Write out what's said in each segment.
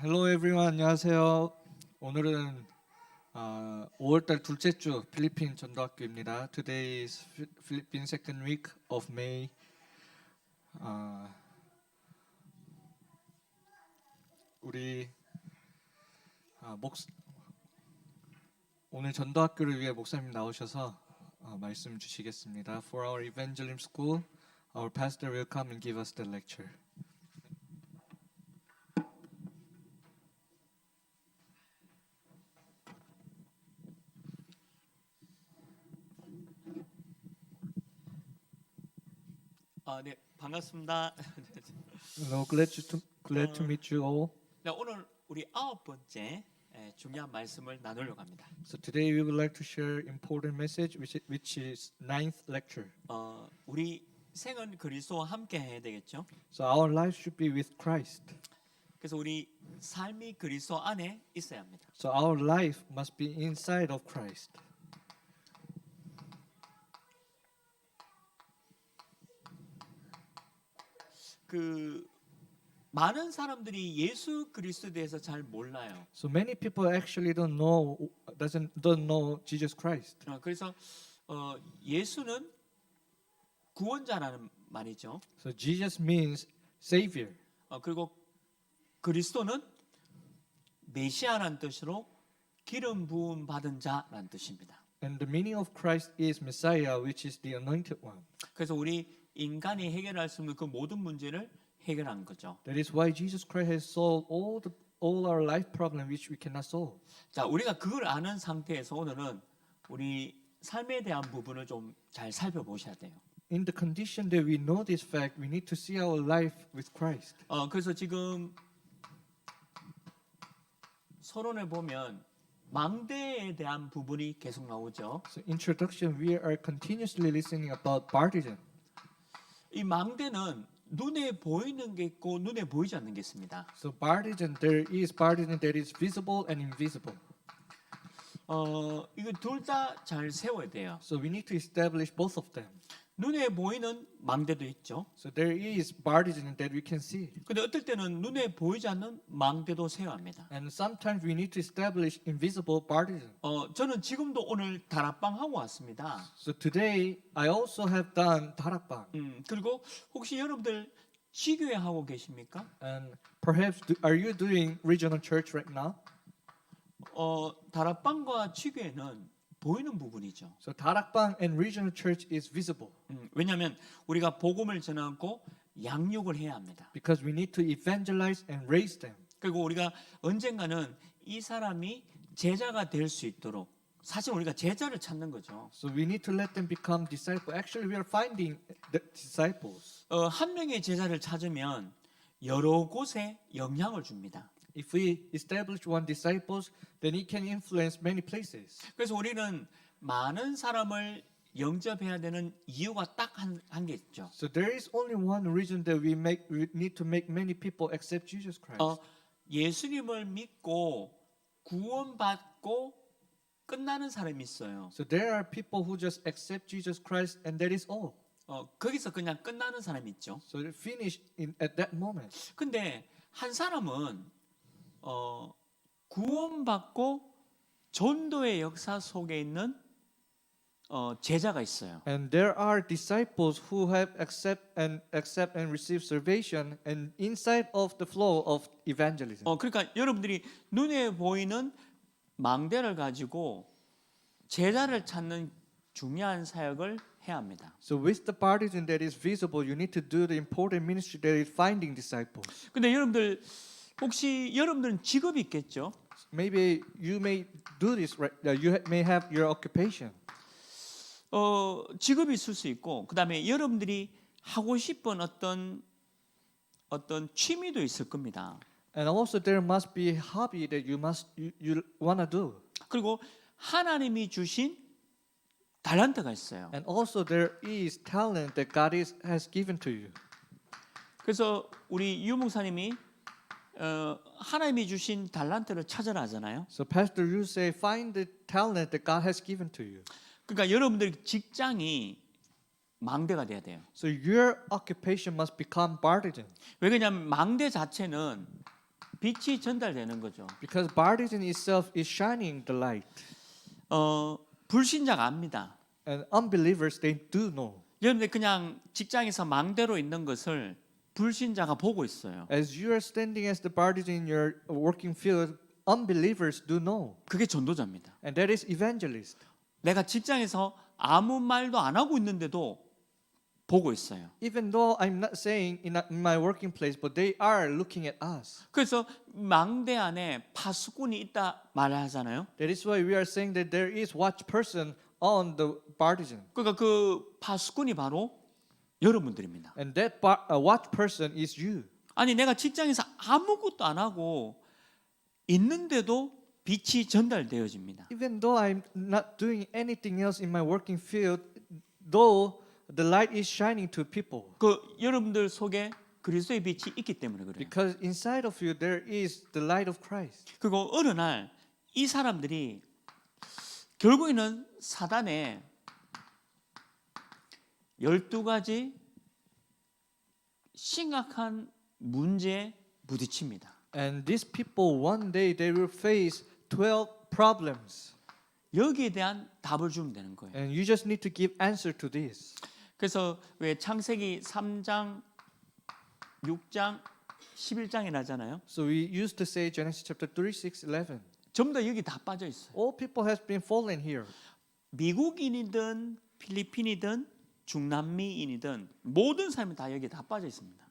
Hello everyone, 안녕하세요. 오늘은 5월달 둘째 주 필리핀 전도학교입니다. Today is Philippine second week of May. 우리 오늘 전도학교를 위해 목사님 나오셔서 말씀 주시겠습니다. For our evangelism school, our pastor will come and give us the lecture. 네, 반갑습니다. Hello, glad to meet you all. 네, 오늘 우리 9번째 중요한 말씀을 나누려고 합니다. So today we would like to share important message, which is ninth lecture. 우리 생은 그리스도와 함께 해야 되겠죠. So our life should be with Christ. 그래서 우리 삶이 그리스도 안에 있어야 합니다. So our life must be inside of Christ. 많은 사람들이 예수 그리스도에 대해서 잘 몰라요. So many people actually don't know Jesus Christ. 그래서 예수는 구원자라는 말이죠. So Jesus means Savior. 그리고 그리스도는 메시아라는 뜻으로 기름 부음 받은 자라는 뜻입니다. And the meaning of Christ is Messiah, which is the anointed one. 그래서 우리 인간이 해결할 수 없는 그 모든 문제를 해결한 거죠. That is why Jesus Christ has solved all our life problems which we cannot solve. 자, 우리가 그걸 아는 상태에서 오늘은 우리 삶에 대한 부분을 좀 잘 살펴보셔야 돼요. In the condition that we know this fact, we need to see our life with Christ. 그래서 지금 서론을 보면 망대에 대한 부분이 계속 나오죠. So introduction, we are continuously listening about baptism. 이 망대는 눈에 보이는 게 있고 눈에 보이지 않는 게 있습니다. So baptism, there is baptism that is visible and invisible. 이거 둘 다 잘 세워야 돼요. So we need to establish both of them. 눈에 보이는 망대도 있죠. So there is baptism that we can see. 근데 어떨 때는 눈에 보이지 않는 망대도 세워야 합니다. And sometimes we need to establish invisible baptism. 저는 지금도 오늘 다락방 하고 왔습니다. So today I also have done darakbang. 그리고 혹시 여러분들 지교회 하고 계십니까? And perhaps are you doing regional church right now? 다락방과 지교회는 보이는 부분이죠. So darakbang and regional church is visible. 왜냐하면 우리가 복음을 전하고 양육을 해야 합니다. Because we need to evangelize and raise them. 그리고 우리가 언젠가는 이 사람이 제자가 될 수 있도록 사실 우리가 제자를 찾는 거죠. So we need to let them become disciples. Actually, we are finding the disciples. 한 명의 제자를 찾으면 여러 곳에 영향을 줍니다. If we establish one disciples, then it can influence many places. 그래서 우리는 많은 사람을 영접해야 되는 이유가 딱 한 게 있죠. So there is only one reason that we need to make many people accept Jesus Christ. 예수님을 믿고 구원받고 끝나는 사람이 있어요. So there are people who just accept Jesus Christ and that is all. 거기서 그냥 끝나는 사람이 있죠. So they finish at that moment. 근데 한 사람은 구원받고 전도의 역사 속에 있는 제자가 있어요. And there are disciples who have accept and receive salvation and inside of the flow of evangelism. 그러니까 여러분들이 눈에 보이는 망대를 가지고 제자를 찾는 중요한 사역을 해야 합니다. So with the baptism that is visible, you need to do the important ministry that is finding disciples. 근데 여러분들 혹시 여러분들은 직업이 있겠죠? Maybe you may do this right. You may have your occupation. 직업이 있을 수 있고 그다음에 여러분들이 하고 싶은 어떤 취미도 있을 겁니다. And also there must be a hobby that you wanna do. 그리고 하나님이 주신 달란트가 있어요. And also there is talent that God has given to you. 그래서 우리 유 목사님이 하나님이 주신 달란트를 찾으라 하잖아요. So Pastor, you say find the talent that God has given to you. 그러니까 여러분들 직장이 망대가 돼야 돼요. So your occupation must become baptism. 왜 그러냐면 망대 자체는 빛이 전달되는 거죠. Because baptism itself is shining the light. 불신자가 압니다. And unbelievers, they do know. 여러분들 그냥 직장에서 망대로 있는 것을 불신자가 보고 있어요. As you are standing as the baptism in your working field, unbelievers do know. 그게 전도자입니다. And that is evangelist. 내가 직장에서 아무 말도 안 하고 있는데도 보고 있어요. Even though I'm not saying in my working place, but they are looking at us. 그래서 망대 안에 파수꾼이 있다 말을 하잖아요. That is why we are saying that there is watch person on the baptism. 그러니까 그 파수꾼이 바로 여러분들입니다. And that watch person is you. 아니 내가 직장에서 아무것도 안 하고 있는데도 빛이 전달되어집니다. Even though I'm not doing anything else in my working field, though the light is shining to people. 그 여러분들 속에 그리스도의 빛이 있기 때문에 그래요. Because inside of you there is the light of Christ. 그리고 어느 날 이 사람들이 결국에는 사단의 12가지 심각한 문제에 부딪힙니다. And these people one day they will face 12 problems. 여기에 대한 답을 주면 되는 거예요. And you just need to give answer to this. 그래서 왜 창세기 3장, 6장, 11장이 나잖아요. So we used to say Genesis chapter 3, 6, 11. 전부 다 여기 다 빠져 있어요. All people has been fallen here. 미국인이든 필리핀이든 중남미인이든 모든 사람이 다 여기 다 빠져 있습니다.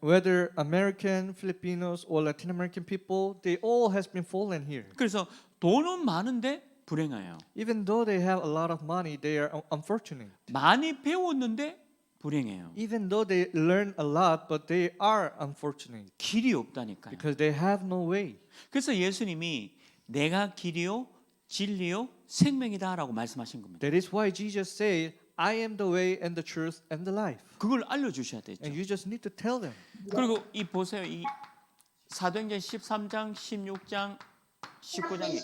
Whether American, Filipinos, or Latin American people, they all has been fallen here. 그래서 돈은 많은데 불행해요. Even though they have a lot of money, they are unfortunate. 많이 배웠는데 불행해요. Even though they learn a lot, but they are unfortunate 길이 없다니까요. because they have no way. 그래서 예수님이 내가 길이요 진리요 생명이다라고 말씀하신 겁니다. That is why Jesus said, I am the way and the truth and the life. 그걸 알려주셔야 되죠. And you just need to tell them. 그리고 이 보세요. 이 사도행전 13장, 16장, 19장이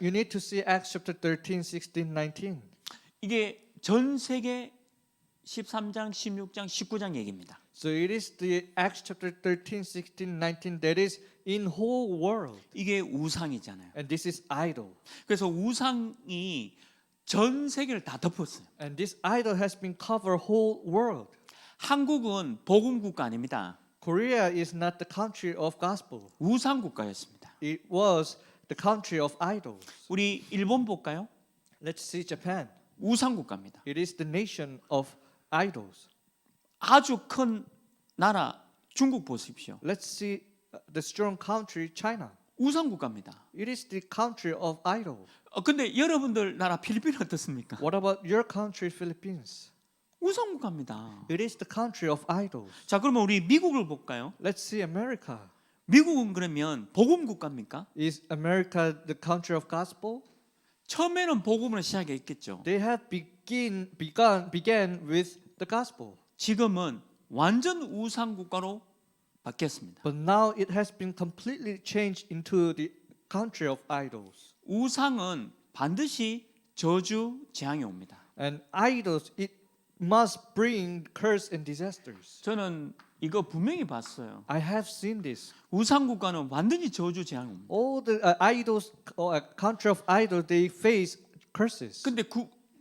You need to see Acts chapter 13, 16, 19. 이게 전 세계 13장, 16장, 19장 얘기입니다. So it is the Acts chapter 13, 16, 19 that is in whole world. 이게 우상이잖아요. And this is idol. 그래서 우상이 전 세계를 다 덮었어요. And this idol has been covered whole world. 한국은 복음 국가 아닙니다. Korea is not the country of gospel. 우상 국가였습니다. It was the country of idols. 우리 일본 볼까요? Let's see Japan. 우상 국가입니다. It is the nation of idols. 아주 큰 나라 중국 보십시오. Let's see the strong country China. 우상 국가입니다. It is the country of idols. 근데 여러분들 나라 필리핀 어떻습니까? What about your country Philippines? 우상 국가입니다. It is the country of idols. 자, 그러면 우리 미국을 볼까요? Let's see America. 미국은 그러면 복음 국가입니까? Is America the country of gospel? 처음에는 복음으로 시작했겠죠. They have began with the gospel. 지금은 완전 우상 국가로 바뀌었습니다. But now it has been completely changed into the country of idols. 우상은 반드시 저주 재앙이 옵니다. And idols, it must bring curse and disasters. 저는 이거 분명히 봤어요. I have seen this. 우상 국가는 완전히 저주 재앙이 옵니다. All the idols, country of idols, they face curses. 근데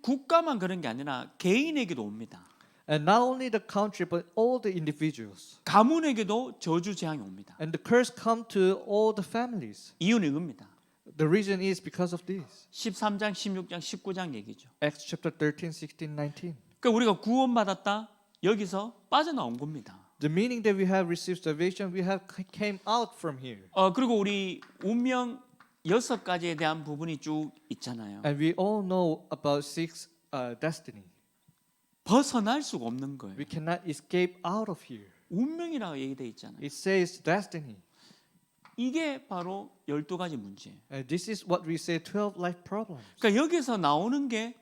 국가만 그런 게 아니라 개인에게도 옵니다. And not only the country, but all the individuals. 가문에게도 저주 재앙이 옵니다. And the curse come to all the families. 이유는 이겁니다. The reason is because of this. 13장, 16장, 19장 얘기죠. Acts chapter 13, 16, 19. 그러니까 우리가 구원받았다 여기서 빠져나온 겁니다. The meaning that we have received salvation, we have came out from here. 그리고 우리 운명 6가지에 대한 부분이 쭉 있잖아요. And we all know about six destiny. 벗어날 수가 없는 거예요. We cannot escape out of here. 운명이라고 얘기돼 있잖아요. It says destiny. 이게 바로 12가지 문제예요. And this is what we say 12 life problems. 그러니까 여기서 나오는 게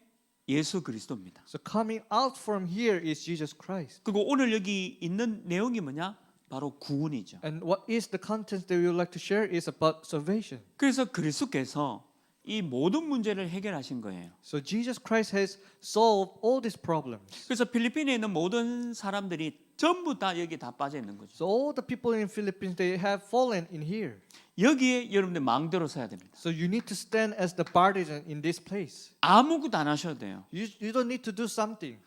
예수 그리스도입니다. So coming out from here is Jesus Christ. 그리고 오늘 여기 있는 내용이 뭐냐? 바로 구원이죠. And what is the content that we would like to share is about salvation. 그래서 그리스도께서 이 모든 문제를 해결하신 거예요. So Jesus Christ has solved all these problems. 그래서 필리핀에 있는 모든 사람들이 전부 다 여기 다 빠져 있는 거죠. So all the people in Philippines, they have fallen in here. 여기에 여러분들 망대로 서야 됩니다. So you need to stand as the partisan in this place. 아무것도 안 하셔도 돼요. You don't need to do something.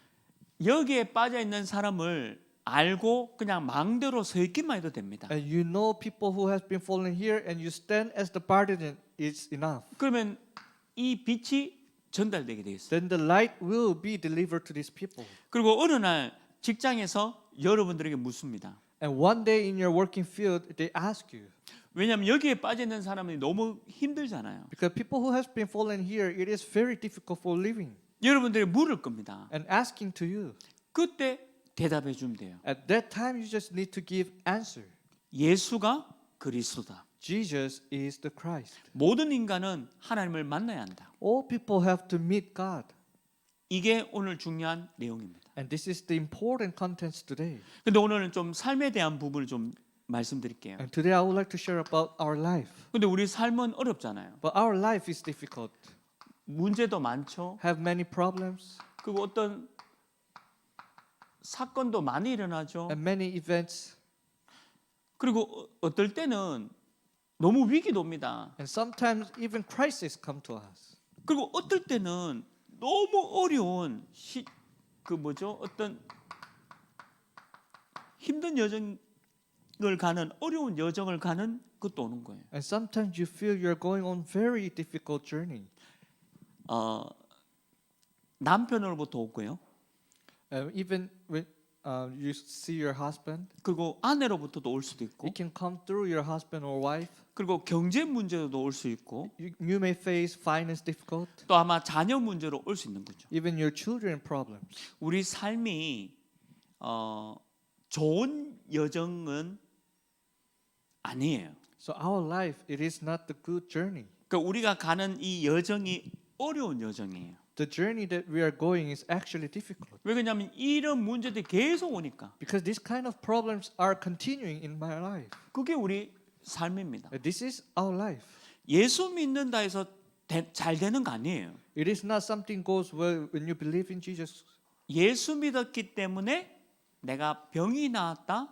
여기에 빠져 있는 사람을 알고 그냥 망대로 서 있기만 해도 됩니다. And you know people who have been fallen here and you stand as the partisan is enough. 그러면 이 빛이 전달되게 되어 있어요. Then the light will be delivered to these people. 그리고 어느 날 직장에서 여러분들에게 묻습니다. And one day in your working field, they ask you. 왜냐하면 여기에 빠져 있는 사람이 너무 힘들잖아요. Because people who have been fallen here, it is very difficult for living. 여러분들이 물을 겁니다. And asking to you. 그때 대답해 주면 돼요. At that time, you just need to give answer. 예수가 그리스도다. Jesus is the Christ. 모든 인간은 하나님을 만나야 한다. All people have to meet God. 이게 오늘 중요한 내용입니다. And this is the important contents today. 근데 오늘은 좀 삶에 대한 부분을 좀 말씀드릴게요. And today I would like to share about our life. 근데 우리 삶은 어렵잖아요. But our life is difficult. 문제도 많죠. Have many problems 그리고 어떤 사건도 많이 일어나죠. and many events. 그리고 어떨 때는 너무 위기도 옵니다. And sometimes even crises come to us. 그리고 어떨 때는 너무 어려운 어떤 힘든 여정을 가는 어려운 여정을 가는 것도 오는 거예요. And sometimes you feel you're going on very difficult journey. 남편으로부터 오고요. Even when you see your husband, 그리고 아내로부터도 올 수도 있고, it can come through your husband or wife. 그리고 경제 문제도 올 수 있고, You may face finance difficult. 또 아마 자녀 문제로 올 수 있는 거죠. Even your children problems. 우리 삶이 좋은 여정은 아니에요. So our life, it is not the good journey. 그러니까 우리가 가는 이 여정이 어려운 여정이에요. The journey that we are going is actually difficult. 왜 그러냐면 이런 문제들이 계속 오니까. Because these kind of problems are continuing in my life. 그게 우리 삶입니다. This is our life. 예수 믿는다 해서 잘 되는 거 아니에요. It is not something goes well when you believe in Jesus. 예수 믿었기 때문에 내가 병이 나았다?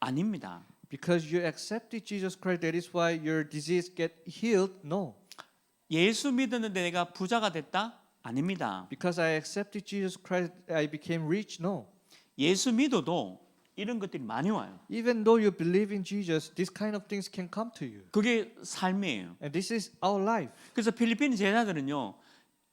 아닙니다. Because you accepted Jesus Christ, that is why your disease get healed? No. 예수 믿었는데 내가 부자가 됐다? 아닙니다. Because I accepted Jesus Christ, I became rich? No. 예수 믿어도 이런 것들이 많이 와요. Even though you believe in Jesus, these kind of things can come to you. 그게 삶이에요. And this is our life. 그래서 필리핀 제자들은요,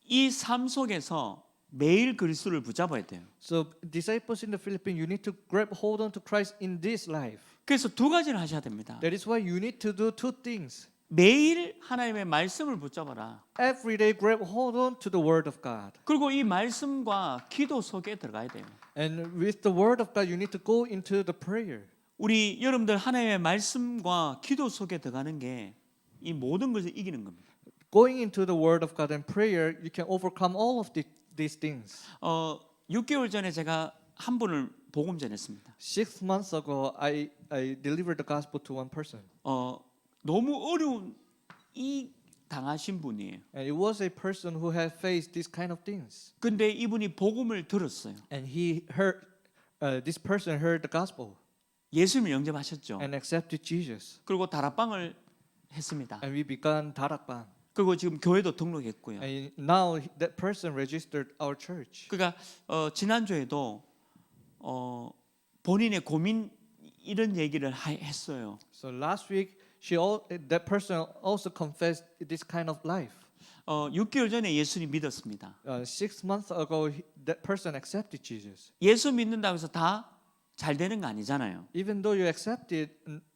이 삶 속에서 매일 그리스도를 붙잡아야 돼요. So disciples in the Philippines, you need to grab hold on to Christ in this life. 그래서 두 가지를 하셔야 됩니다. That is why you need to do two things. 매일 하나님의 말씀을 붙잡아라. Every day grab hold on to the word of God. 그리고 이 말씀과 기도 속에 들어가야 돼요. And with the word of God, you need to go into the prayer. 우리 여러분들 하나님의 말씀과 기도 속에 들어가는 게 이 모든 것을 이기는 겁니다. Going into the word of God and prayer, you can overcome all of these things. 6개월 전에 제가 한 분을 복음 전했습니다. 6 months ago, I delivered the gospel to one person. 너무 어려운 이 당하신 분이에요. And it was a person who had faced these kind of things. 근데 이분이 복음을 들었어요. And he heard, this person heard the gospel 예수님을 영접하셨죠. and accepted Jesus. 그리고 다락방을 했습니다. And we began 다락방. 그리고 지금 교회도 등록했고요. And now that person registered our church. 그러니까 지난주에도 본인의 고민 이런 얘기를 했어요. So last week, that person also confessed this kind of life. 6개월 전에 예수님 믿었습니다. 6 months ago, that person accepted Jesus. 예수 믿는다고 해서 다 잘 되는 거 아니잖아요. Even though you accept it,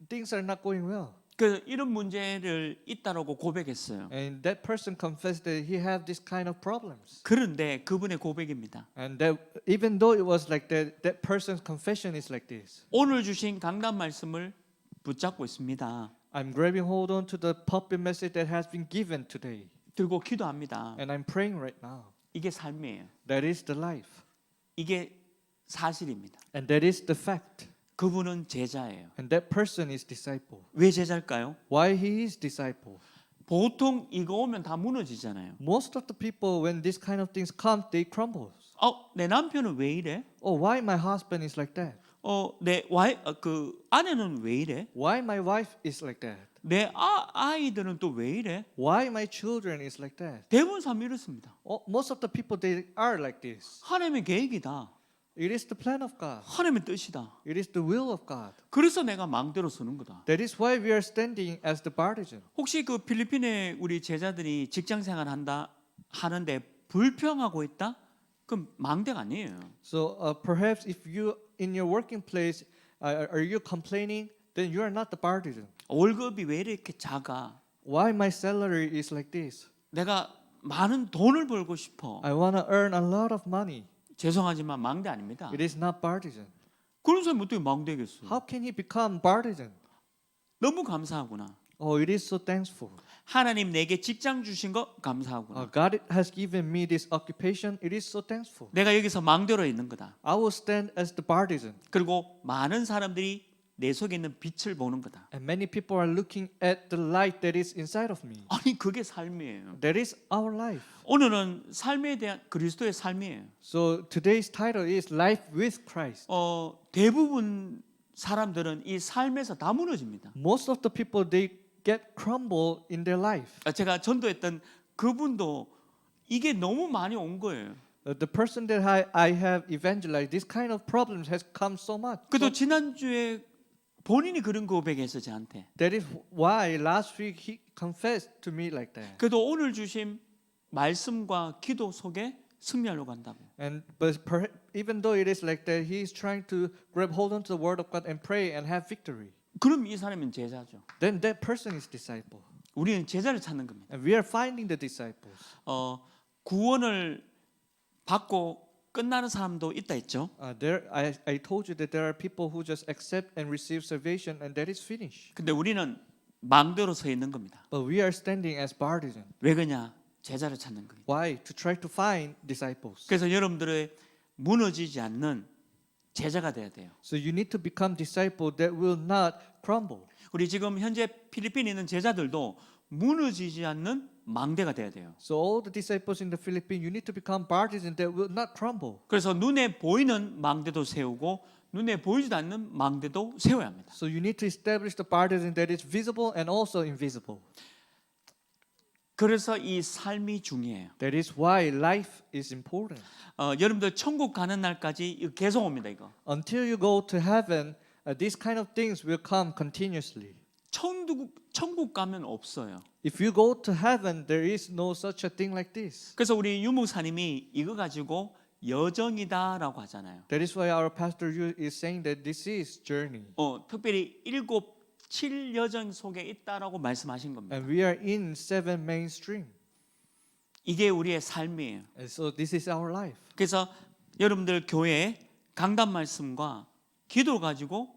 things are not going well. 그래서 이런 문제를 있다라고 고백했어요. And that person confessed that he had this kind of problems. 그런데 그분의 고백입니다. And that even though it was like that, that person's confession is like this. 오늘 주신 강단 말씀을 붙잡고 있습니다. I'm grabbing hold on to the pulpit message that has been given today. 들고 기도합니다. And I'm praying right now. 이게 삶이에요. That is the life. 이게 사실입니다. And that is the fact. 그분은 제자예요. And that person is disciple. 왜 제자일까요? Why he is disciple? 보통 이거 오면 다 무너지잖아요. Most of the people, when this kind of things come, they crumble. 내 남편은 왜 이래? Oh, why my husband is like that? 그 아내는 왜 이래? Why my wife is like that? 내 아이들은 또 왜 이래? Why my children is like that? 대부분 사람이 이렇습니다. Most of the people they are like this. 하나님의 계획이다. It is the plan of God. 하나님의 뜻이다. It is the will of God. 그래서 내가 망대로 서는 거다. That is why we are standing as the partisan. 혹시 그 필리핀에 우리 제자들이 직장 생활 하는데 불평하고 있다? 그럼 망대가 아니에요. So perhaps if you in your working place are you complaining, then you are not the partisan. 월급이 왜 이렇게 작아? Why my salary is like this? 내가 많은 돈을 벌고 싶어. I want to earn a lot of money. 죄송하지만 망대 아닙니다. It is not partisan. 그런 사람이 어떻게 망대겠어요? How can he become partisan? 너무 감사하구나. Oh, it is so thankful. 하나님 내게 직장 주신 거 감사하구나. God has given me this occupation. It is so thankful. 내가 여기서 망대로 있는 거다. I will stand as the partisan. 그리고 많은 사람들이 내 속에 있는 빛을 보는 거다. And many people are looking at the light that is inside of me. 아니 그게 삶이에요. That is our life. 오늘은 삶에 대한 그리스도의 삶이에요. So today's title is Life with Christ. 대부분 사람들은 이 삶에서 다 무너집니다. Most of the people they get crumbled in their life. 제가 전도했던 그분도 이게 너무 많이 온 거예요. The person that I have evangelized, this kind of problems has come so much. 그래도 지난주에 본인이 그런 고백했어 저한테. That is why last week he confessed to me like that. 그래도 오늘 주신 말씀과 기도 속에 승리하려고 한다고. But even though it is like that, he is trying to grab hold onto the word of God and pray and have victory. 그럼 이 사람은 제자죠. Then that person is disciple. 우리는 제자를 찾는 겁니다. And we are finding the disciples. 구원을 받고 끝나는 사람도 있다 했죠. I told you that there are people who just accept and receive salvation and that is finished. 근데 우리는 망대로 서 있는 겁니다. But we are standing as partisan. 왜 그러냐? 제자를 찾는 거예요. Why? To try to find disciples. 그래서 여러분들의 무너지지 않는 제자가 돼야 돼요. So you need to become disciple that will not crumble. 우리 지금 현재 필리핀에 있는 제자들도 무너지지 않는 망대가 돼야 돼요. So all the disciples in the Philippines, you need to become partisan that will not crumble. 그래서 눈에 보이는 망대도 세우고 눈에 보이지도 않는 망대도 세워야 합니다. So you need to establish the partisan that is visible and also invisible. 그래서 이 삶이 중요해요. That is why life is important. 여러분들 천국 가는 날까지 이거 계속 옵니다. 이거. Until you go to heaven, these kind of things will come continuously. 천국 가면 없어요. If you go to heaven, there is no such a thing like this. 그래서 우리 유목사님이 이거 가지고 여정이다라고 하잖아요. That is why our pastor is saying that this is journey. 특별히 7 여정 속에 있다라고 말씀하신 겁니다. And we are in 7 mainstream. 이게 우리의 삶이에요. And so this is our life. 그래서 여러분들 교회에 강단 말씀과 기도 가지고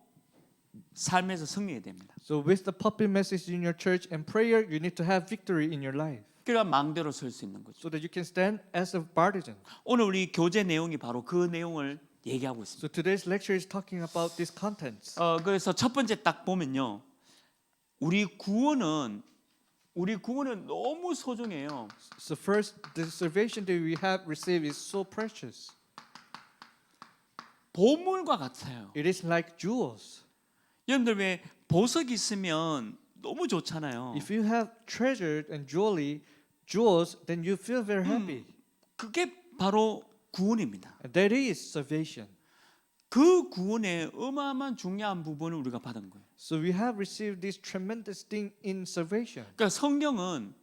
삶에서 승리해야 됩니다. So with the puppet message in your church and prayer, you need to have victory in your life. 그래야 망대로 설 수 있는 거죠. So that you can stand as a partisan. 오늘 우리 교재 내용이 바로 그 내용을 얘기하고 있습니다. So today's lecture is talking about these contents. 그래서 첫 번째 딱 보면요. 우리 구원은 너무 소중해요. So first, the salvation that we have received is so precious. 보물과 같아요. It is like jewels. 여러분들 왜 보석 있으면 너무 좋잖아요. If you have treasured and jewels, then you feel very happy. 그게 바로 구원입니다. And that is salvation. 그 구원의 어마어마한 중요한 부분을 우리가 받은 거예요. So we have received this tremendous thing in salvation. 그러니까 성경은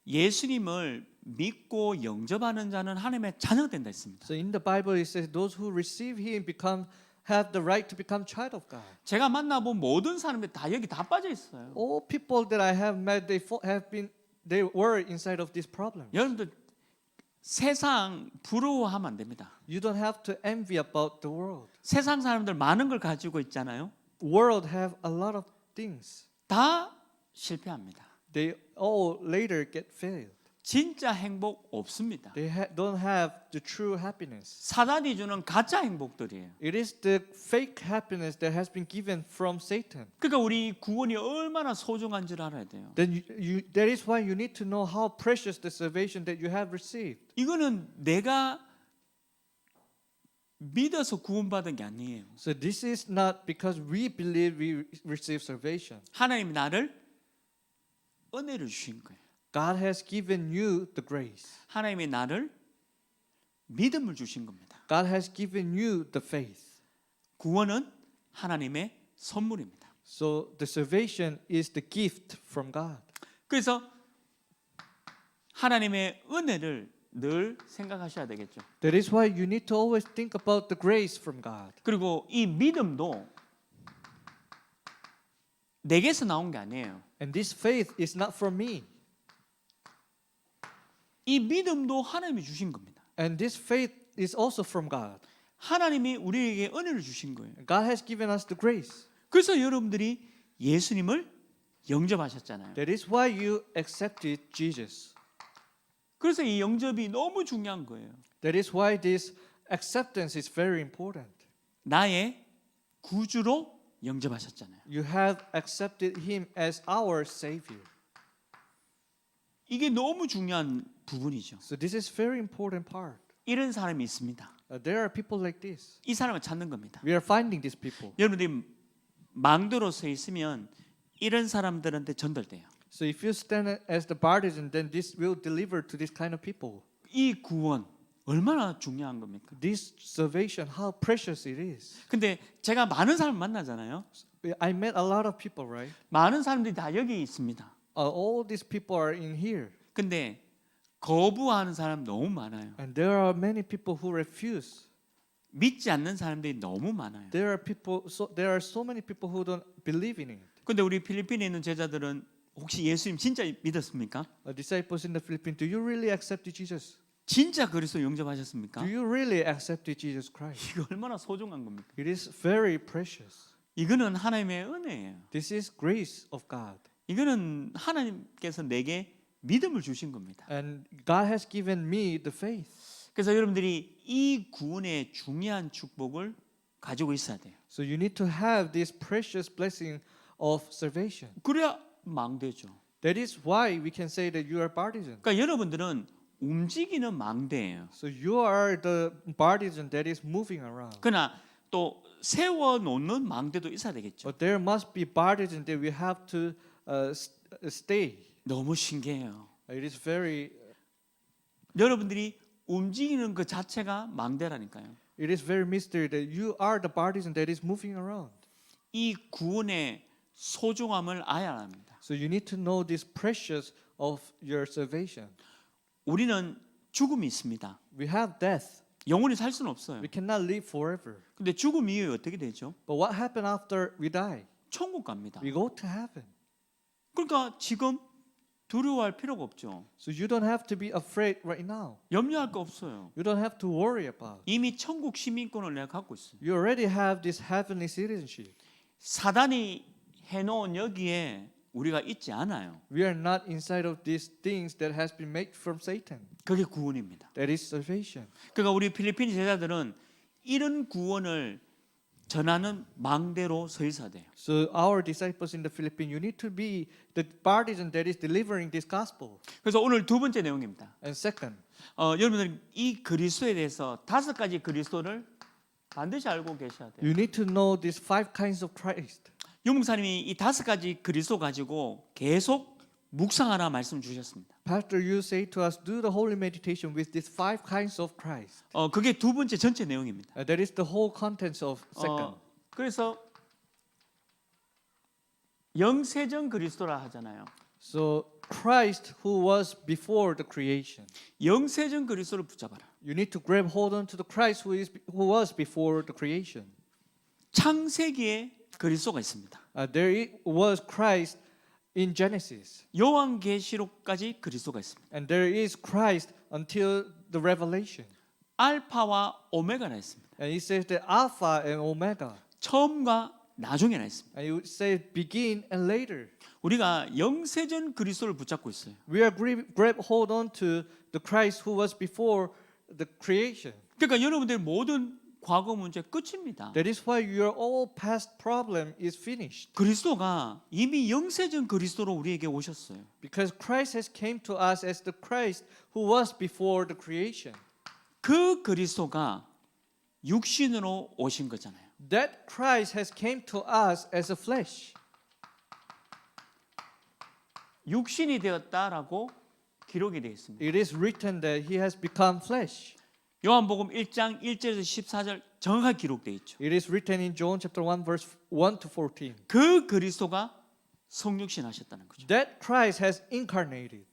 예수님을 믿고 영접하는 자는 하나님의 자녀가 된다 했습니다. So in the Bible it says those who receive Him have the right to become child of God. 제가 만나본 모든 사람들 다 여기 다 빠져 있어요. All people that I have met, they were inside of this problem. 여러분들 세상 부러워하면 안 됩니다. You don't have to envy about the world. 세상 사람들 많은 걸 가지고 있잖아요. World have a lot of things. 다 실패합니다. They all later get failed. 진짜 행복 없습니다. They don't have the true happiness. 사단이 주는 가짜 행복들이에요. It is the fake happiness that has been given from Satan. 그러니까 우리 구원이 얼마나 소중한 줄 알아야 돼요. Then that is why you need to know how precious the salvation that you have received. 이거는 내가 믿어서 구원받은 게 아니에요. So this is not because we believe we receive salvation. 하나님이 나를 은혜를 주신 거예요. God has given you the grace. 하나님이 나를 믿음을 주신 겁니다. God has given you the faith. 구원은 하나님의 선물입니다. So the salvation is the gift from God. 그래서 하나님의 은혜를 늘 생각하셔야 되겠죠. That is why you need to always think about the grace from God. 그리고 이 믿음도 내게서 나온 게 아니에요. And this faith is not from me. 이 믿음도 하나님이 주신 겁니다. And this faith is also from God. 하나님이 우리에게 은혜를 주신 거예요. God has given us the grace. 그래서 여러분들이 예수님을 영접하셨잖아요. That is why you accepted Jesus. 그래서 이 영접이 너무 중요한 거예요. That is why this acceptance is very important. 나의 구주로 영접하셨잖아요. You have accepted him as our savior. 이게 너무 중요한 부분이죠. So this is very important part. 이런 사람이 있습니다. There are people like this. 이 사람을 찾는 겁니다. We are finding these people. 여러분들이 망대로 서 있으면 이런 사람들한테 전달돼요. So if you stand as the partisan, then this will deliver to this kind of people. 이 구원 얼마나 중요한 겁니까? This salvation, how precious it is. 근데 제가 많은 사람 만나잖아요. I met a lot of people, right? 많은 사람들이 다 여기 있습니다. All these people are in here. 근데 거부하는 사람 너무 많아요. And there are many people who refuse. 믿지 않는 사람들이 너무 많아요. There are so many people who don't believe in it. 근데 우리 필리핀에 있는 제자들은 혹시 예수님 진짜 믿었습니까? Disciples in the Philippines, do you really accept Jesus? 진짜 그리스도 영접하셨습니까? Do you really accept Jesus Christ? 이거 얼마나 소중한 겁니까? It is very precious. 이거는 하나님의 은혜예요. This is grace of God. 이거는 하나님께서 내게 믿음을 주신 겁니다. And God has given me the faith. 그래서 여러분들이 이 구원의 중요한 축복을 가지고 있어야 돼요. So you need to have this precious blessing of salvation. 그래야 망대죠. That is why we can say that you are partisan. 그러니까 여러분들은 움직이는 망대예요. So you are the partisan that is moving around. 그러나 또 세워 놓는 망대도 있어야 되겠죠. But there must be partisan that we have to stay. 너무 신기해요. It is very. 여러분들이 움직이는 그 자체가 망대라니까요. It is very mystery that you are the partisan that is moving around. 이 구원의 소중함을 알아야 합니다. So you need to know this precious of your salvation. 우리는 죽음이 있습니다. We have death. 영원히 살 수는 없어요. We cannot live forever. 근데 죽음 이후에 어떻게 되죠? But what happened after we die? 천국 갑니다. We go to heaven. 그러니까 지금 두려워할 필요가 없죠. So you don't have to be afraid right now. 염려할 거 없어요. You don't have to worry about. 이미 천국 시민권을 내가 갖고 있어요. You already have this heavenly citizenship. 사단이 해놓은 여기에 우리가 있지 않아요. We are not inside of these things that has been made from Satan. 그게 구원입니다. That is salvation. 그러니까 우리 필리핀 제자들은 이런 구원을 전하는 망대로 서 있어야 돼요. So our disciples in the Philippines, you need to be the partisan that is delivering this gospel. 그래서 오늘 두 번째 내용입니다. And second, 여러분들 이 그리스도에 대해서 5가지 그리스도를 반드시 알고 계셔야 돼요. you need to know these 5 kinds of Christ. 유목사님이 이 5가지 그리스도 가지고 계속 묵상하라 말씀 주셨습니다. Pastor, you say to us, do the holy meditation with these 5 kinds of Christ. 그게 두 번째 전체 내용입니다. That is the whole contents of second. 그래서 영세전 그리스도라 하잖아요. So Christ who was before the creation. 영세전 그리스도를 붙잡아라. You need to grab hold on to the Christ who was before the creation. 창세기에 그리스도가 있습니다. There was Christ in Genesis. 요한계시록까지 그리스도가 있습니다. And there is Christ until the Revelation. 알파와 오메가라 있습니다. And it says that Alpha and Omega. 처음과 나중에나 있습니다. And it says begin and later. 우리가 영세전 그리스도를 붙잡고 있어요. We are grab hold on to the Christ who was before the creation. 그러니까 여러분들 모든 과거 문제 끝입니다. That is why your all past problem is finished. 그리스도가 이미 영세전 그리스도로 우리에게 오셨어요. Because Christ has came to us as the Christ who was before the creation. 그 그리스도가 육신으로 오신 거잖아요. That Christ has came to us as a flesh. 육신이 되었다라고 기록이 되어 있습니다. It is written that he has become flesh. 요한복음 1장 1절에서 14절 정확하게 기록되어 있죠. It is written in John chapter 1 verse 1 to 14. 그 그리스도가 성육신 하셨다는 거죠. That Christ has incarnated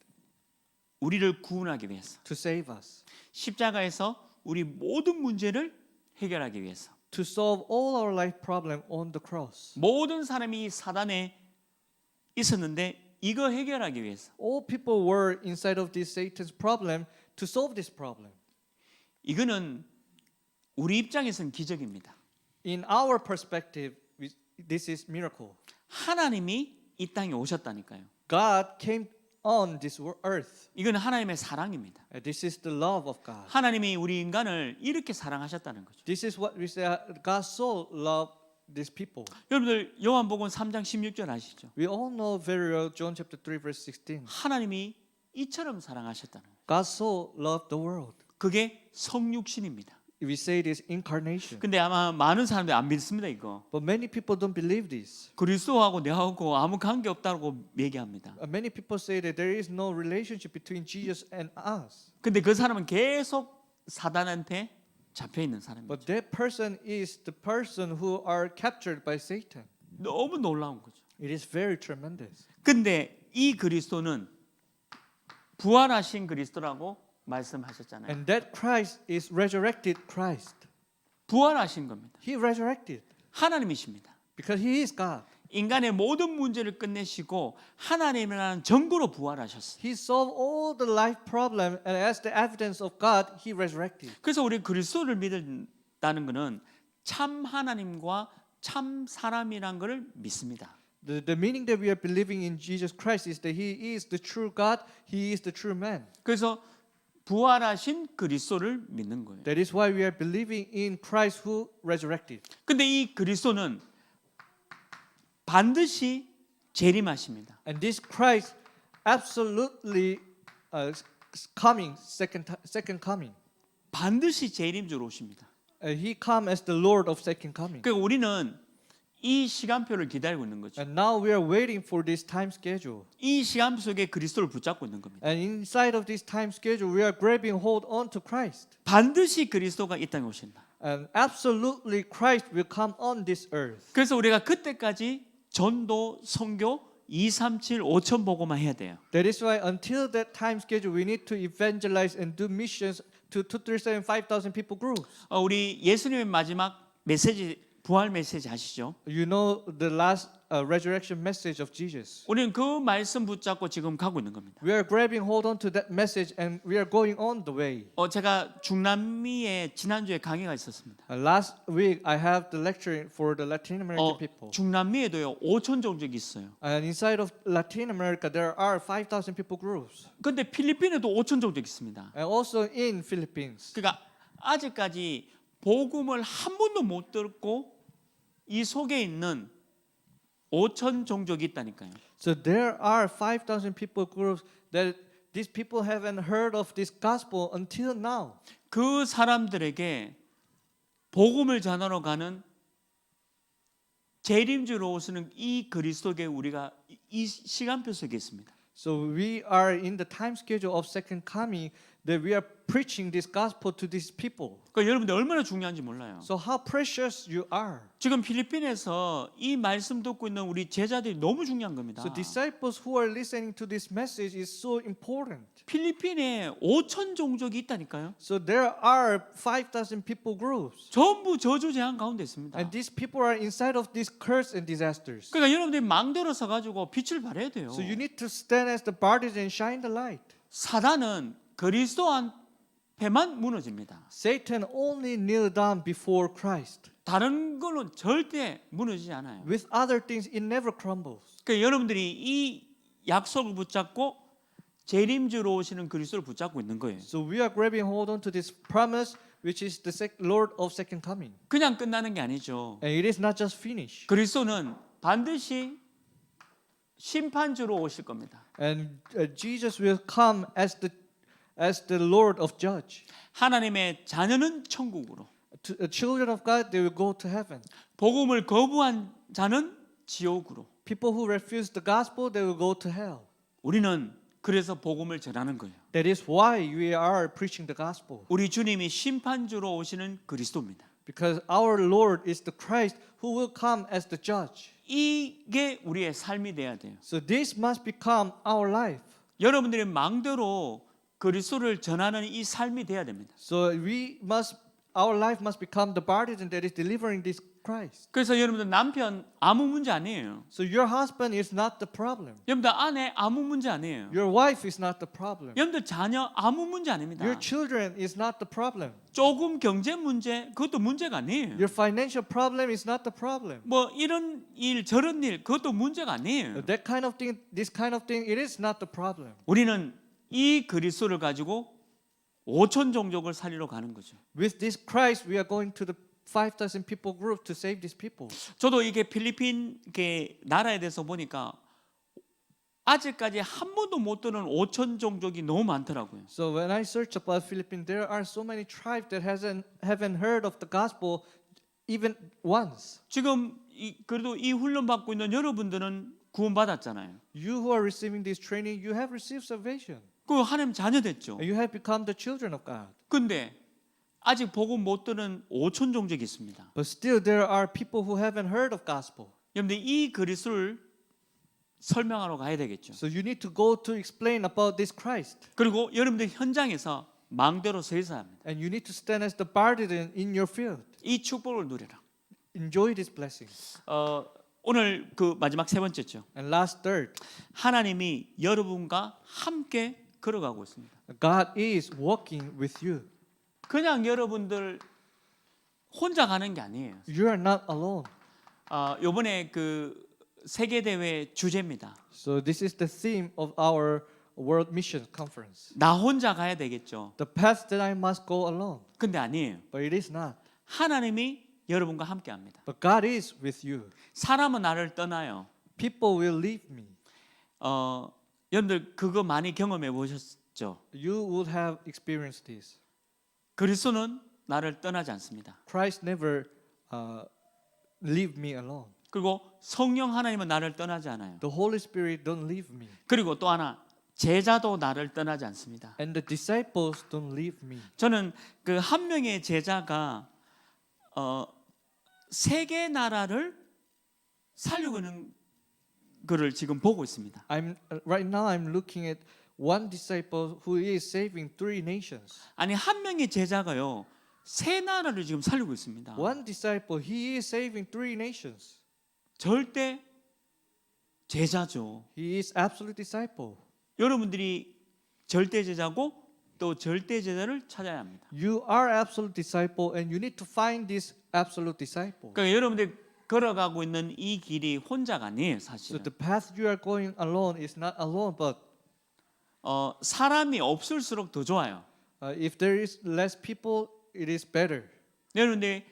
우리를 구원하기 위해서. to save us, 십자가에서 우리 모든 문제를 해결하기 위해서. to solve all our life problem on the cross. 모든 사람이 사단에 있었는데 이거 해결하기 위해서. All people were inside of this Satan's problem to solve this problem. 이거는 우리 입장에서는 기적입니다. In our perspective, this is miracle. 하나님이 이 땅에 오셨다니까요. God came on this earth. 이건 하나님의 사랑입니다. This is the love of God. 하나님이 우리 인간을 이렇게 사랑하셨다는 거죠. This is what we say. God so loved these people. 여러분들 요한복음 3장 16절 아시죠? We all know very well John chapter 3 verse 16. 하나님이 이처럼 사랑하셨다는 거예요. God so loved the world. 그게 성육신입니다. We say it is incarnation. 근데 아마 많은 사람들이 안 믿습니다 이거. But many people don't believe this. 그리스도하고 내하고 아무 관계 없다고 얘기합니다. Many people say that there is no relationship between Jesus and us. 근데 그 사람은 계속 사단한테 잡혀 있는 사람입니다. But that person is the person who are captured by Satan. 너무 놀라운 거죠. It is very tremendous. 근데 이 그리스도는 부활하신 그리스도라고 말씀하셨잖아요. And that Christ is resurrected Christ. 부활하신 겁니다. He resurrected 하나님이십니다. because he is God. 인간의 모든 문제를 끝내시고 하나님이라는 증거로 부활하셨어요. He solved all the life problem and as the evidence of God, he resurrected. 그래서 우리 그리스도를 믿는다는 것은 참 하나님과 참 사람이란 것을 믿습니다. The meaning that we are believing in Jesus Christ is that he is the true God, he is the true man. 그래서 부활하신 그리스도를 믿는 거예요. That is why we are believing in Christ who resurrected. 근데 이 그리스도는 반드시 재림하십니다. And this Christ absolutely coming, second coming. 반드시 재림주로 오십니다. He come as the Lord of second coming. 그러니까 우리는 이 시간표를 기다리고 있는 거죠. And now we are waiting for this time schedule. 이 시간 속에 그리스도를 붙잡고 있는 겁니다. And inside of this time schedule, we are grabbing hold on to Christ. 반드시 그리스도가 이 땅에 오신다. And absolutely Christ will come on this earth. 그래서 우리가 그때까지 전도, 선교 237, 5천 보고만 해야 돼요. That is why until that time schedule, we need to evangelize and do missions to 237, 5,000 people groups. 우리 예수님의 마지막 메시지, 부활 메시지 아시죠? You know the last resurrection message of Jesus. 우리는 그 말씀 붙잡고 지금 가고 있는 겁니다. We are grabbing hold on to that message and we are going on the way. 제가 중남미에 지난주에 강의가 있었습니다. Last week I have the lecture for the Latin American people. 중남미에도요 5천 종족이 있어요. And inside of Latin America there are 5,000 people groups. 근데 필리핀에도 5천 종족 있습니다. And also in Philippines. 그러니까 아직까지 복음을 한 번도 못 듣고 이 속에 있는 5천 종족이 있다니까요. So there are 5,000 people groups that these people haven't heard of this gospel until now. 그 사람들에게 복음을 전하러 가는 재림주로 오시는 이 그리스도께 우리가 이 시간표 속에 있습니다. So we are in the time schedule of second coming that we are preaching this gospel to these people. 그러니까 여러분들 얼마나 중요한지 몰라요. So how precious you are. 지금 필리핀에서 이 말씀 듣고 있는 우리 제자들이 너무 중요한 겁니다. So disciples who are listening to this message is so important. 필리핀에 5천 종족이 있다니까요. So there are 5,000 people groups. 전부 저주 재앙 가운데 있습니다. And these people are inside of these curse and disasters. 그러니까 여러분들이 망대로 서가지고 빛을 발해야 돼요. So you need to stand as the bodies and shine the light. 사단은 그리스도한테만 무너집니다. Satan only kneel down before Christ. 다른 걸로 절대 무너지지 않아요. With other things, it never crumbles. 그러니까 여러분들이 이 약속을 붙잡고 재림주로 오시는 그리스도를 붙잡고 있는 거예요. So we are grabbing hold on to this promise, which is the Lord of second coming. 그냥 끝나는 게 아니죠. And it is not just finished. 그리스도는 반드시 심판주로 오실 겁니다. And Jesus will come as the Lord of judge. 하나님의 자녀는 천국으로, children of God, they will go to heaven. 복음을 거부한 자는 지옥으로. People who refuse the gospel, they will go to hell. 우리는 그래서 복음을 전하는 거예요. That is why we are preaching the gospel. 우리 주님이 심판주로 오시는 그리스도입니다. Because our Lord is the Christ who will come as the judge. 이게 우리의 삶이 돼야 돼요. So this must become our life. 여러분들의 망대로 그리스도를 전하는 이 삶이 돼야 됩니다. So our life must become the burden that is delivering this Christ. 그래서 여러분들 남편 아무 문제 아니에요. So your husband is not the problem. 여러분들 아내 아무 문제 아니에요. Your wife is not the problem. 여러분들 자녀 아무 문제 아닙니다. Your children is not the problem. 조금 경제 문제 그것도 문제가 아니에요. Your financial problem is not the problem. 뭐 이런 일 저런 일 그것도 문제가 아니에요. That kind of thing, this kind of thing, it is not the problem. 우리는 이 그리스도를 가지고 5천 종족을 살리러 가는 거죠. With this Christ, we are going to the 5,000 people group to save these people. 저도 이게 필리핀 나라에 대해서 보니까 아직까지 한 번도 못 들은 5천 종족이 너무 많더라고요. So when I search about Philippines, there are so many tribes that haven't heard of the gospel even once. 지금 그래도 이 훈련 받고 있는 여러분들은 구원 받았잖아요. You who are receiving this training, you have received salvation. 그 하나님 자녀 됐죠. And you have become the children of God. 근데 아직 복음 못 들은 5천 종족이 있습니다. But still there are people who haven't heard of gospel. 여러분들 이 그리스도를 설명하러 가야 되겠죠. So you need to go to explain about this Christ. 그리고 여러분들 현장에서 망대로 서 있어야 합니다. And you need to stand as the burden in your field. 이 축복을 누려라. Enjoy this blessing. 오늘 그 마지막 세 번째죠. And last third, 하나님이 여러분과 함께 걸어가고 있습니다. God is walking with you. 그냥 여러분들 혼자 가는 게 아니에요. You are not alone. 이번에 그 세계 대회 주제입니다. So this is the theme of our World Mission Conference. 나 혼자 가야 되겠죠. The path that I must go alone. 근데 아니에요. But it is not. 하나님이 여러분과 함께합니다. But God is with you. 사람은 나를 떠나요. People will leave me. 여러분들 그거 많이 경험해 보셨죠? You would have experienced this. 그리스도는 나를 떠나지 않습니다. Christ never leave me alone. 그리고 성령 하나님은 나를 떠나지 않아요. The Holy Spirit don't leave me. 그리고 또 하나 제자도 나를 떠나지 않습니다. And the disciples don't leave me. 저는 그 한 명의 제자가 세계 나라를 살리고 있는 것을 지금 보고 있습니다. Right now I'm looking at one disciple who is saving 3 nations. 아니 한 명의 제자가요 세 나라를 지금 살리고 있습니다. One disciple, he is saving 3 nations. 절대 제자죠. He is absolute disciple. 여러분들이 절대 제자고 또 절대 제자를 찾아야 합니다. You are absolute disciple and you need to find this absolute disciple. 그러니까 여러분들이 걸어가고 있는 이 길이 혼자가 아니에요, So 사실은. the path you are going alone is not alone, but 사람이 없을수록 더 좋아요. if there is less people, it is better. 여러분들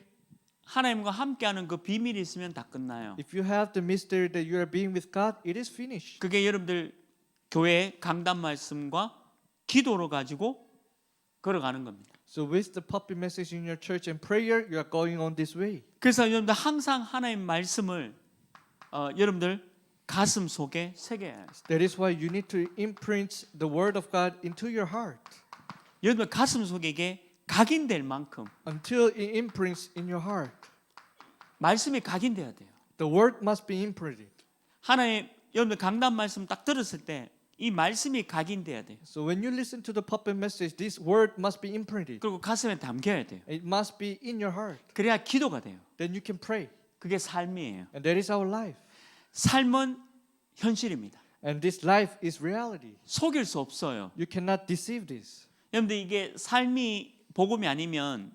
하나님과 함께하는 그 비밀이 있으면 다 끝나요. If you have the mystery that you are being with God, it is finished. 그게 여러분들 교회 강단 말씀과 기도로 가지고 걸어가는 겁니다. So with the puppy message in your church and prayer, you are going on this way. 그래서 여러분들 항상 하나님 말씀을 여러분들 가슴 속에 새겨야 해요. That is why you need to imprint the word of God into your heart. 여러분들 가슴 속에 이게 각인될 만큼 Until it imprints in your heart. 말씀이 각인돼야 돼요. The word must be imprinted. 하나님 여러분들 강단 말씀 딱 들었을 때 이 말씀이 각인돼야 돼요. So when you listen to the puppet message, this word must be imprinted. 그리고 가슴에 담겨야 돼요. It must be in your heart. 그래야 기도가 돼요. Then you can pray. 그게 삶이에요. And that is our life. 삶은 현실입니다. And this life is reality. 속일 수 없어요. You cannot deceive this. 여러분들 이게 삶이 복음이 아니면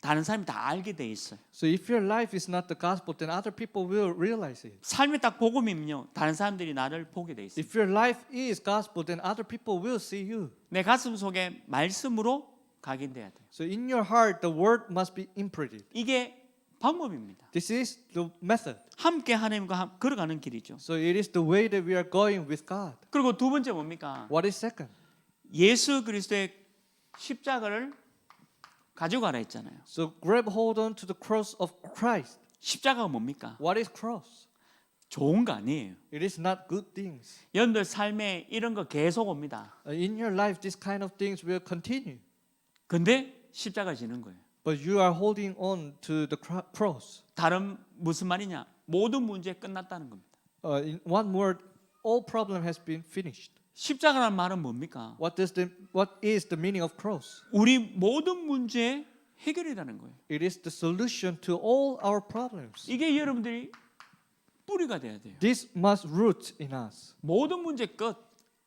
다른 사람이 다 알게 돼 있어요. So if your life is not the gospel, then other people will realize it. 삶이 딱 복음이면요, 다른 사람들이 나를 보게 돼 있어요. If your life is gospel, then other people will see you. 내 가슴 속에 말씀으로 각인돼야 돼요. So in your heart, the word must be imprinted. 이게 방법입니다. This is the method. 함께 하나님과 걸어가는 길이죠. So it is the way that we are going with God. 그리고 두 번째 뭡니까? What is second? 예수 그리스도의 십자가를 가지고 가라 했잖아요. So grab hold on to the cross of Christ. 십자가가 뭡니까? What is cross? 좋은 거 아니에요. It is not good things. 여러분들 삶에 이런 거 계속 옵니다. In your life, this kind of things will continue. 근데 십자가 지는 거예요. But you are holding on to the cross. 다른 무슨 말이냐? 모든 문제 끝났다는 겁니다. In one word, all problem has been finished. 십자가라는 말은 뭡니까? What is the meaning of cross? 우리 모든 문제의 해결이라는 거예요. It is the solution to all our problems. 이게 여러분들이 뿌리가 돼야 돼요. This must root in us. 모든 문제 끝.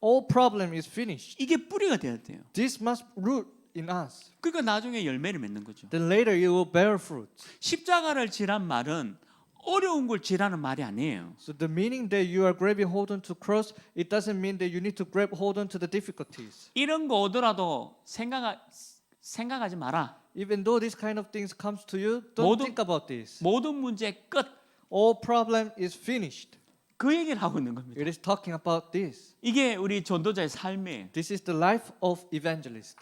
All problem is finished. 이게 뿌리가 돼야 돼요. This must root in us. 그러니까 나중에 열매를 맺는 거죠. Then later you will bear fruit. 십자가를 지란 말은 어려운 걸 지라는 말이 아니에요. So the meaning that you are grabbing hold on to cross, it doesn't mean that you need to grab hold on to the difficulties. 이런 거 오더라도 생각하지 마라. Even though this kind of things comes to you, don't 모든- think about this. 모든 문제 끝. All problem is finished. 그 얘기를 하고 있는 겁니다. It is talking about this. 이게 우리 전도자의 삶이에요. This is the life of evangelist.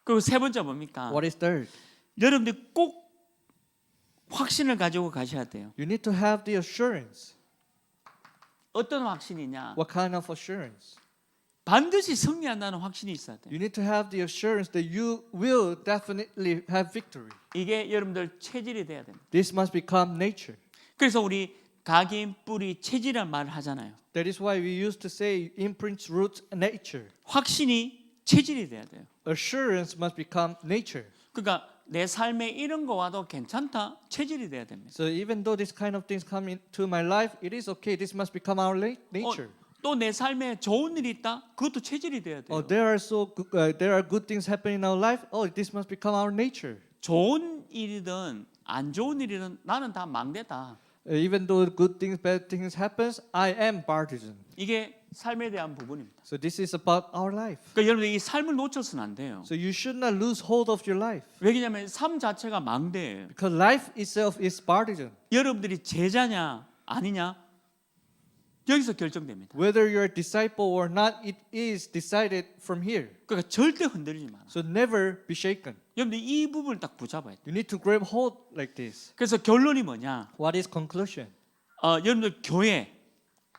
그리고 세 번째 뭡니까? What is third? 여러분들 꼭 확신을 가지고 가셔야 돼요. You need to have the assurance. 어떤 확신이냐? What kind of assurance? 반드시 승리한다는 확신이 있어야 돼요. You need to have the assurance that you will definitely have victory. 이게 여러분들 체질이 돼야 됩니다. This must become nature. 그래서 우리 각인 뿌리 체질이란 말을 하잖아요. That is why we used to say imprints, roots, nature. 확신이 체질이 돼야 돼요. Assurance must become nature. 그러니까 내 삶에 이런 거 와도 괜찮다. 체질이 돼야 됩니다. So even though this kind of things come into my life, it is okay. This must become our nature. 또 내 삶에 좋은 일이 있다. 그것도 체질이 돼야 돼요. There are good things happening in our life. Oh, this must become our nature. 좋은 일이든 안 좋은 일이든 나는 다 망대다. Even though good things, bad things happens, I am partisan. 이게 삶에 대한 부분입니다. So this is about our life. 그러니까 여러분 이 삶을 놓쳐서는 안 돼요. So you should not lose hold of your life. 왜냐하면 삶 자체가 망대예요. Because life itself is partisan. 여러분들이 제자냐 아니냐 여기서 결정됩니다. Whether you're a disciple or not, it is decided from here. 그러니까 절대 흔들리지 마라. So never be shaken. 여러분들 이 부분을 딱 붙잡아야 돼요. You need to grab hold like this. 그래서 결론이 뭐냐? What is conclusion? 여러분들 교회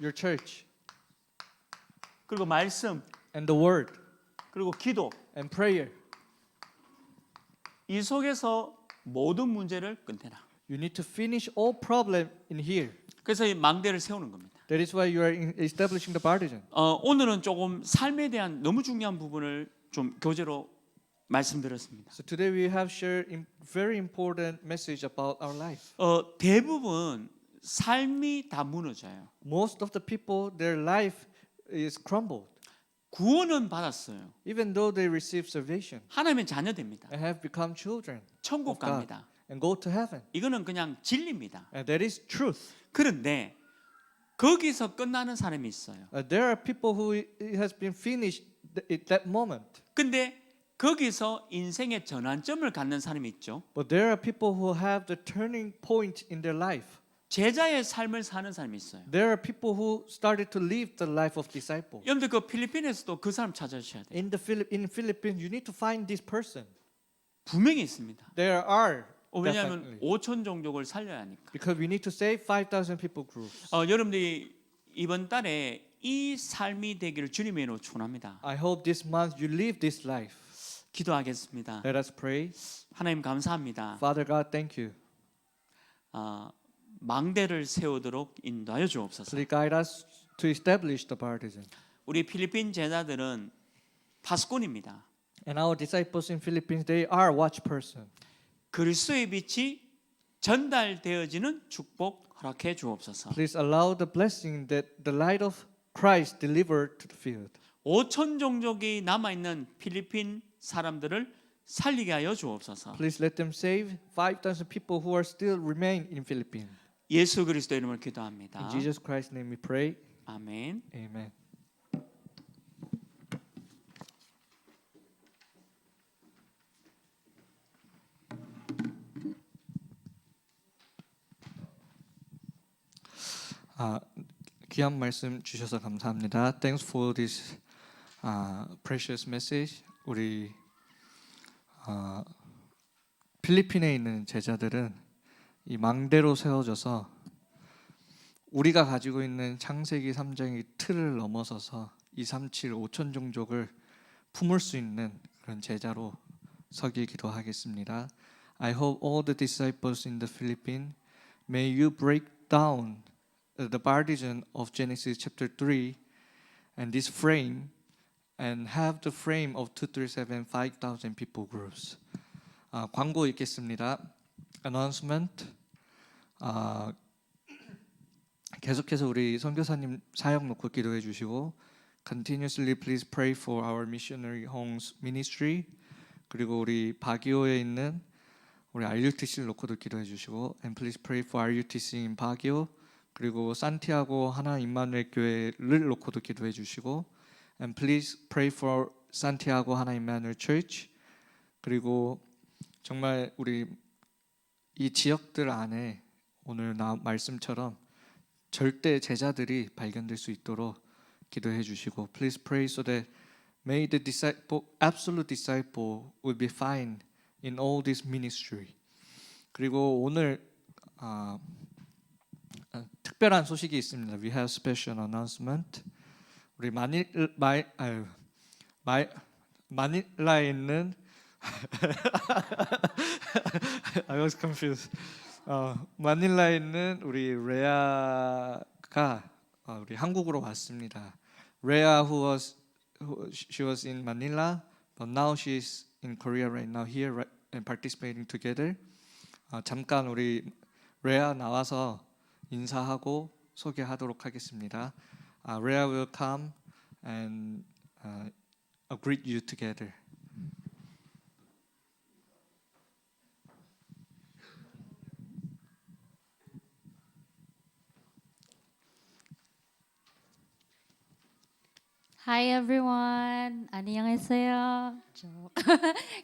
Your church 그리고 말씀 and the word 그리고 기도 and prayer. 이 속에서 모든 문제를 끝내라. You need to finish all problem in here. 그래서 이 망대를 세우는 겁니다. That is why you are establishing the partisan. 오늘은 조금 삶에 대한 너무 중요한 부분을 좀 교재로 말씀드렸습니다. So today we have shared very important message about our life. 대부분 삶이 다 무너져요. Most of the people, their life is crumbled. 구원은 받았어요. Even though they receive salvation 하나님의 자녀됩니다. and have become children 천국 of God 갑니다. and go to heaven. 이거는 그냥 진리입니다. And that is truth. 그런데 거기서 끝나는 사람이 있어요. There are people who it has been finished at that moment. 근데 거기서 인생의 전환점을 갖는 사람이 있죠. But there are people who have the turning point in their life. 제자의 삶을 사는 사람이 있어요. There are people who started to live the life of disciple. 여러분들 그 필리핀에서도 그 사람 찾아주셔야 돼요. In Philippines, you need to find this person. 분명히 있습니다. There are 왜냐하면 definitely. 5천 종족을 살려야 하니까. Because we need to save 5,000 people groups. 여러분들이 이번 달에 이 삶이 되기를 주님의 이름으로 축원합니다. I hope this month you live this life. 기도하겠습니다. Let us pray. 하나님 감사합니다. Father God, thank you. 망대를 세우도록 인도하여 주옵소서. Please guide us to establish the partisan. 우리 필리핀 제자들은 파수꾼입니다. And our disciples in Philippines, they are watch person. 그리스도의 빛이 전달되어지는 축복 허락해 주옵소서. Please allow the blessing that the light of Christ delivered to the field. 5천 종족이 남아 있는 필리핀 사람들을 살리게 하여 주옵소서. Please let them save 5,000 people who are still remain in Philippines. 예수 그리스도 이름을 기도합니다. In Jesus Christ's name we pray. 아멘. Amen. 귀한 말씀 주셔서 감사합니다. Thanks for this precious message. 우리 필리핀에 있는 제자들은 이 망대로 세워져서 우리가 가지고 있는 창세기 3장의 틀을 넘어서서 237 5천 종족을 품을 수 있는 그런 제자로 서기기도 하겠습니다. I hope all the disciples in the Philippines may you break down the partition of Genesis chapter 3 and this frame and have the frame of 237 5,000 people groups. 광고 읽겠습니다. Announcement. 계속해서 우리 선교사님 사역 놓고 기도해 주시고 continuously please pray for our missionary homes ministry. 그리고 우리 바기오에 있는 우리 RUTC를 놓고도 기도해 주시고 and please pray for RUTC in 바기오. 그리고 산티아고 하나 임마누엘 교회를 놓고도 기도해 주시고 and please pray for 산티아고 하나 임마누엘 church. 그리고 정말 우리 이 지역들 안에 오늘 말씀처럼 절대 제자들이 발견될 수 있도록 기도해 주시고 please pray so that may the disciple, absolute disciple will be found in all this ministry. 그리고 오늘 특별한 소식이 있습니다. We have special announcement. 우리 마닐라에 있는 I was confused. 마닐라에 있는 우리 레아가 우리 한국으로 왔습니다. 레아 she was in Manila, but now she's in Korea right now here and participating together. 잠깐 우리 레아 나와서 인사하고 소개하도록 하겠습니다. 레아 will come and greet you together. Hi everyone! Annyeonghaseyo! Joke.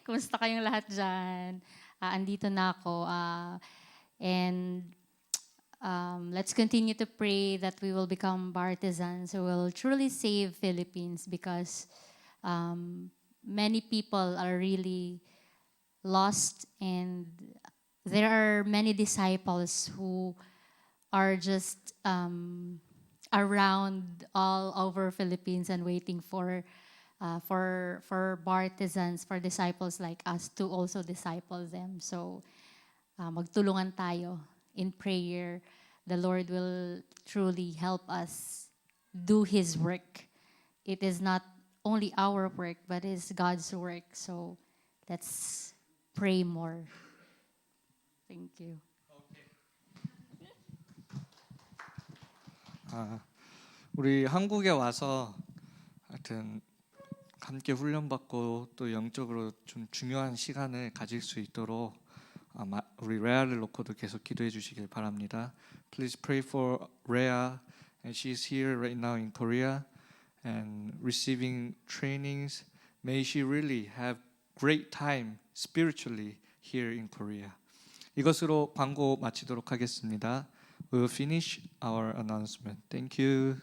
Kumusta kayong lahat dyan? Andito na ako. And let's continue to pray that we will become Bartizans who will truly save Philippines because many people are really lost and there are many disciples who are just around all over Philippines and waiting for Bartizans, for disciples like us to also disciple them. So magtulungan tayo in prayer. The Lord will truly help us do His work. It is not only our work, but it's God's work. So let's pray more. Thank you. 우리 한국에 와서 하여튼 함께 훈련받고 또 영적으로 좀 중요한 시간을 가질 수 있도록 우리 레아를 놓고도 계속 기도해 주시길 바랍니다. Please pray for Rhea, and she's here right now in Korea and receiving trainings. May she really have great time spiritually here in Korea. 이것으로 광고 마치도록 하겠습니다. We will finish our announcement. Thank you.